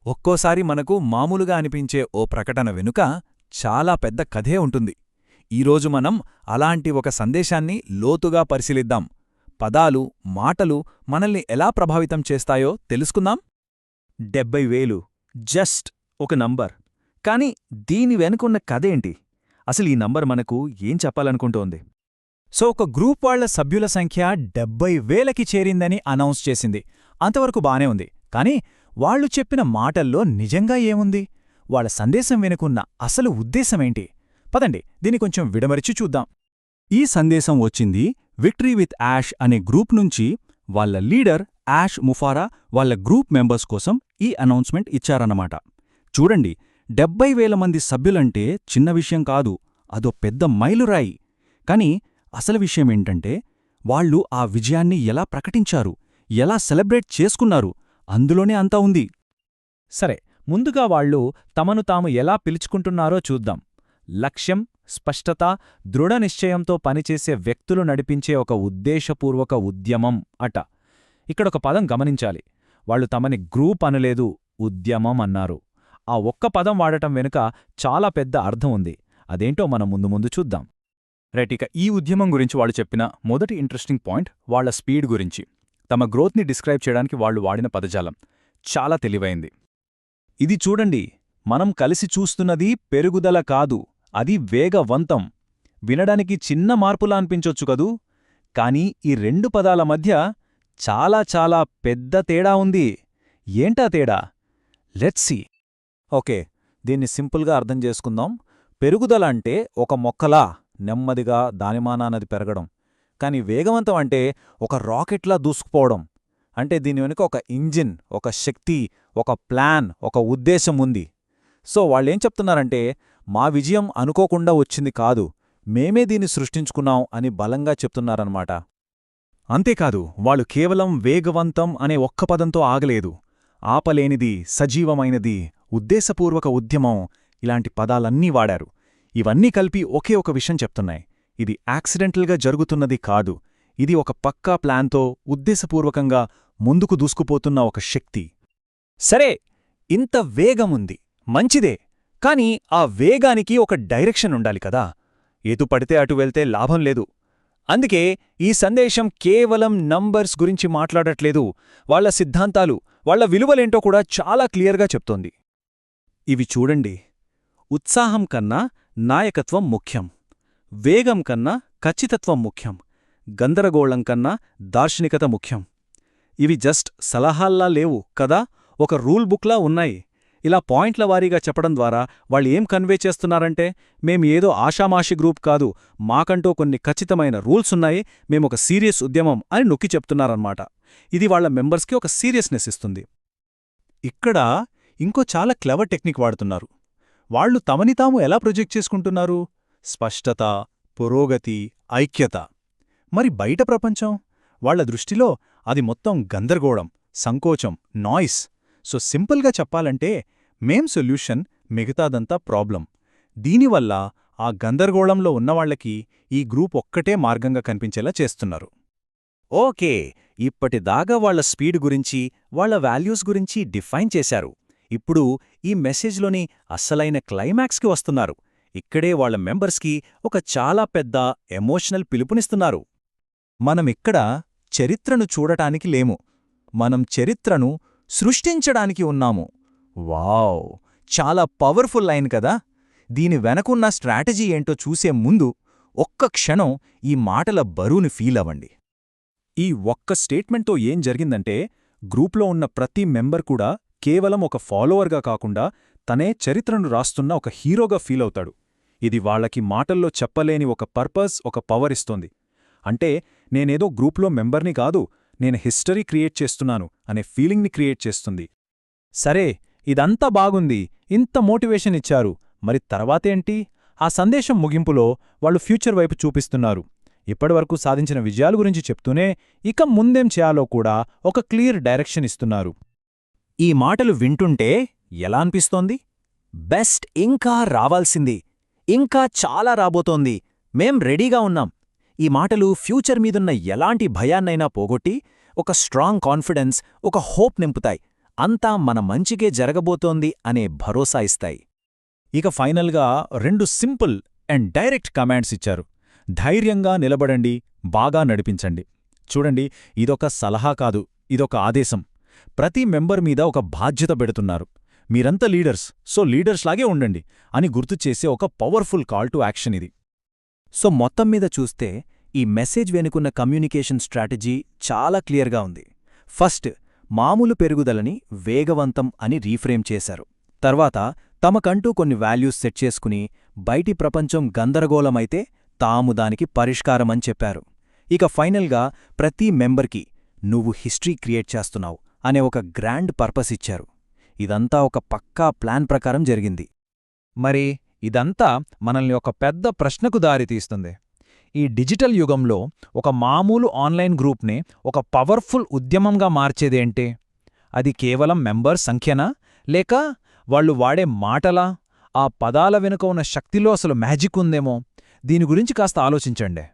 ఒక్కోసారి మనకు మామూలుగా అనిపించే ఓ ప్రకటన వెనుక చాలా పెద్ద కథే ఉంటుంది. ఈరోజు మనం అలాంటి ఒక సందేశాన్ని లోతుగా పరిశీలిద్దాం. పదాలు, మాటలు మనల్ని ఎలా ప్రభావితం చేస్తాయో తెలుసుకుందాం. 70,000 జస్ట్ ఒక నంబర్. కాని దీని వెనుకున్న కథేంటి? అసలు ఈ నంబర్ మనకు ఏం చెప్పాలనుకుంటోంది? సో ఒక గ్రూప్ వాళ్ల సభ్యుల సంఖ్య 70,000కి చేరిందని అనౌన్స్ చేసింది. అంతవరకు బానే ఉంది. కానీ వాళ్లు చెప్పిన మాటల్లో నిజంగా ఏముంది? వాళ్ల సందేశం వెనుకున్న అసలు ఉద్దేశమేంటి? పదండి దీన్ని కొంచెం విడమరిచి చూద్దాం. ఈ సందేశం వచ్చింది విక్టరీ విత్ యాష్ అనే గ్రూప్ నుంచి. వాళ్ళ లీడర్ యాష్ ముఫారా వాళ్ళ గ్రూప్ మెంబర్స్ కోసం ఈ అనౌన్స్మెంట్ ఇచ్చారన్నమాట. చూడండి, 70,000 మంది సభ్యులంటే చిన్న విషయం కాదు, అదో పెద్ద మైలురాయి. కాని అసలు విషయమేంటంటే, వాళ్ళు ఆ విజయాన్ని ఎలా ప్రకటించారు, ఎలా సెలబ్రేట్ చేసుకున్నారు, అందులోనే అంతా ఉంది. సరే, ముందుగా వాళ్లు తమను తాము ఎలా పిలుచుకుంటున్నారో చూద్దాం. లక్ష్యం, స్పష్టత, దృఢనిశ్చయంతో పనిచేసే వ్యక్తులు నడిపించే ఒక ఉద్దేశపూర్వక ఉద్యమం అట. ఇక్కడొక పదం గమనించాలి. వాళ్లు తమని గ్రూప్ అనలేదు, ఉద్యమం అన్నారు. ఆ ఒక్క పదం వాడటం వెనుక చాలా పెద్ద అర్థం ఉంది. అదేంటో మనం ముందు ముందు చూద్దాం. రైట్, ఇక ఈ ఉద్యమం గురించి వాళ్ళు చెప్పిన మొదటి ఇంట్రెస్టింగ్ పాయింట్ వాళ్ల స్పీడ్ గురించి. తమ గ్రోత్ని డిస్క్రైబ్ చేయడానికి వాళ్లు వాడిన పదజాలం చాలా తెలివైంది. ఇది చూడండి, మనం కలిసి చూస్తున్నది పెరుగుదల కాదు, అది వేగవంతం. వినడానికి చిన్న మార్పులా అనిపించొచ్చు కదూ, కానీ ఈ రెండు పదాల మధ్య చాలా చాలా పెద్ద తేడా ఉంది. ఏంటా తేడా? Let's see. ఓకే, దీన్ని సింపుల్గా అర్థం చేసుకుందాం. పెరుగుదల అంటే ఒక మొక్కలా నెమ్మదిగా దానిమానానది పెరగడం. కాని వేగవంతం అంటే ఒక రాకెట్లా దూసుకుపోవడం. అంటే దీని వెనుక ఒక ఇంజిన్, ఒక శక్తి, ఒక ప్లాన్, ఒక ఉద్దేశం ఉంది. సో వాళ్ళేం చెప్తున్నారంటే, మా విజయం అనుకోకుండా వచ్చింది కాదు, మేమే దీన్ని సృష్టించుకున్నాం అని బలంగా చెప్తున్నారన్నమాట. అంతేకాదు, వాళ్ళు కేవలం వేగవంతం అనే ఒక్క పదంతో ఆగలేదు. ఆపలేనిది, సజీవమైనది, ఉద్దేశపూర్వక ఉద్యమం, ఇలాంటి పదాలన్నీ వాడారు. ఇవన్నీ కలిపి ఒకే ఒక విషయం చెప్తున్నాయి. ఇది యాక్సిడెంటల్గా జరుగుతున్నది కాదు, ఇది ఒక పక్కా ప్లాన్తో ఉద్దేశపూర్వకంగా ముందుకు దూసుకుపోతున్న ఒక శక్తి. సరే, ఇంత వేగముంది, మంచిదే. కాని ఆ వేగానికి ఒక డైరెక్షన్ ఉండాలి కదా. ఎటు పడితే అటు వెళ్తే లాభం లేదు. అందుకే ఈ సందేశం కేవలం నంబర్స్ గురించి మాట్లాడట్లేదు. వాళ్ల సిద్ధాంతాలు, వాళ్ల విలువలేంటో కూడా చాలా క్లియర్గా చెప్తోంది. ఇవి చూడండి, ఉత్సాహం కన్నా నాయకత్వం ముఖ్యం, వేగం కన్నా ఖచ్చితత్వం ముఖ్యం, గందరగోళం కన్నా దార్శనికత ముఖ్యం. ఇవి జస్ట్ సలహాల్లా లేవు కదా, ఒక రూల్ బుక్లా ఉన్నాయి. ఇలా పాయింట్ల వారీగా చెప్పడం ద్వారా వాళ్ళు ఏం కన్వే చేస్తున్నారంటే, మేం ఏదో ఆషామాషి గ్రూప్ కాదు, మాకంటూ కొన్ని ఖచ్చితమైన రూల్సున్నాయి, మేమొక సీరియస్ ఉద్యమం అని నొక్కి చెప్తున్నారన్నమాట. ఇది వాళ్ల మెంబర్స్కి ఒక సీరియస్నెస్ ఇస్తుంది. ఇక్కడ ఇంకో చాలా క్లవర్ టెక్నిక్ వాడుతున్నారు. వాళ్లు తమని తాము ఎలా ప్రొజెక్ట్ చేసుకుంటున్నారు? స్పష్టత, పురోగతి, ఐక్యత. మరి బయట ప్రపంచం? వాళ్ల దృష్టిలో అది మొత్తం గందరగోళం, సంకోచం, నాయిస్. సో సింపుల్గా చెప్పాలంటే, మేం సొల్యూషన్, మిగతాదంతా ప్రాబ్లం. దీనివల్ల ఆ గందరగోళంలో ఉన్నవాళ్లకి ఈ గ్రూప్ ఒక్కటే మార్గంగా కనిపించేలా చేస్తున్నారు. ఓకే, ఇప్పటిదాకా వాళ్ల స్పీడ్ గురించి, వాళ్ల వాల్యూస్ గురించి డిఫైన్ చేశారు. ఇప్పుడు ఈ మెసేజ్లోని అస్సలైన క్లైమాక్స్కి వస్తున్నారు. ఇక్కడే వాళ్ల మెంబర్స్కి ఒక చాలా పెద్ద ఎమోషనల్ పిలుపునిస్తున్నారు. మనమిక్కడ చరిత్రను చూడటానికి లేము, మనం చరిత్రను సృష్టించడానికి ఉన్నాము. వావ్, చాలా పవర్ఫుల్ లైన్ కదా. దీని వెనకున్న స్ట్రాటజీ ఏంటో చూసే ముందు ఒక్క క్షణం ఈ మాటల బరువుని ఫీల్ అవ్వండి. ఈ ఒక్క స్టేట్మెంట్తో ఏం జరిగిందంటే, గ్రూప్లో ఉన్న ప్రతి మెంబర్ కూడా కేవలం ఒక ఫాలోవర్గా కాకుండా తనే చరిత్రను రాస్తున్న ఒక హీరోగా ఫీలవుతాడు. ఇది వాళ్లకి మాటల్లో చెప్పలేని ఒక పర్పస్, ఒక పవర్ ఇస్తోంది. అంటే నేనేదో గ్రూప్లో మెంబర్ని కాదు, నేను హిస్టరీ క్రియేట్ చేస్తున్నాను అనే ఫీలింగ్ని క్రియేట్ చేస్తుంది. సరే, ఇదంతా బాగుంది, ఇంత మోటివేషన్ ఇచ్చారు. మరి తర్వాతేంటి? ఆ సందేశం ముగింపులో వాళ్లు ఫ్యూచర్ వైపు చూపిస్తున్నారు. ఇప్పటివరకు సాధించిన విజయాల గురించి చెప్తూనే ఇక ముందేం చేయాలో కూడా ఒక క్లియర్ డైరెక్షన్ ఇస్తున్నారు. ఈ మాటలు వింటుంటే ఎలా అనిపిస్తోంది? బెస్ట్ ఇంకా రావాల్సింది, ఇంకా చాలా రాబోతోంది, మేం రెడీగా ఉన్నాం. ఈ మాటలు ఫ్యూచర్ మీదున్న ఎలాంటి భయాన్నైనా పోగొట్టి ఒక స్ట్రాంగ్ కాన్ఫిడెన్స్, ఒక హోప్ నింపుతాయి. అంతా మన మంచికే జరగబోతోంది అనే భరోసా ఇస్తాయి. ఇక ఫైనల్గా 2 సింపుల్ అండ్ డైరెక్ట్ కమాండ్స్ ఇచ్చారు. ధైర్యంగా నిలబడండి, బాగా నడిపించండి. చూడండి, ఇదొక సలహా కాదు, ఇదొక ఆదేశం. ప్రతి మెంబర్ మీద ఒక బాధ్యత పెడుతున్నారు. మీరంతా లీడర్స్, సో లీడర్స్లాగే ఉండండి అని గుర్తుచేసే ఒక పవర్ఫుల్ కాల్ టు యాక్షన్ ఇది. సో మొత్తం మీద చూస్తే ఈ మెసేజ్ వెనుకున్న కమ్యూనికేషన్ స్ట్రాటజీ చాలా క్లియర్గా ఉంది. ఫస్ట్, మామూలు పెరుగుదలని వేగవంతం అని రీఫ్రేమ్ చేశారు. తర్వాత తమకంటూ కొన్ని వాల్యూస్ సెట్ చేసుకుని బయటి ప్రపంచం గందరగోళమైతే తాము దానికి పరిష్కారమని చెప్పారు. ఇక ఫైనల్గా ప్రతి మెంబర్కి నువ్వు హిస్టరీ క్రియేట్ చేస్తున్నావు అనే ఒక గ్రాండ్ పర్పస్ ఇచ్చారు. ఇదంతా ఒక పక్కా ప్లాన్ ప్రకారం జరిగింది. మరి ఇదంతా మనల్ని ఒక పెద్ద ప్రశ్నకు దారితీస్తుంది. ఈ డిజిటల్ యుగంలో ఒక మామూలు ఆన్లైన్ గ్రూప్నే ఒక పవర్ఫుల్ ఉద్యమంగా మార్చేదేంటే? అది కేవలం మెంబర్ సంఖ్యనా, లేక వాళ్ళు వాడే మాటలా? ఆ పదాల వెనుక ఉన్న శక్తిలో అసలు మ్యాజిక్ ఉందేమో? దీని గురించి కాస్త ఆలోచించండి.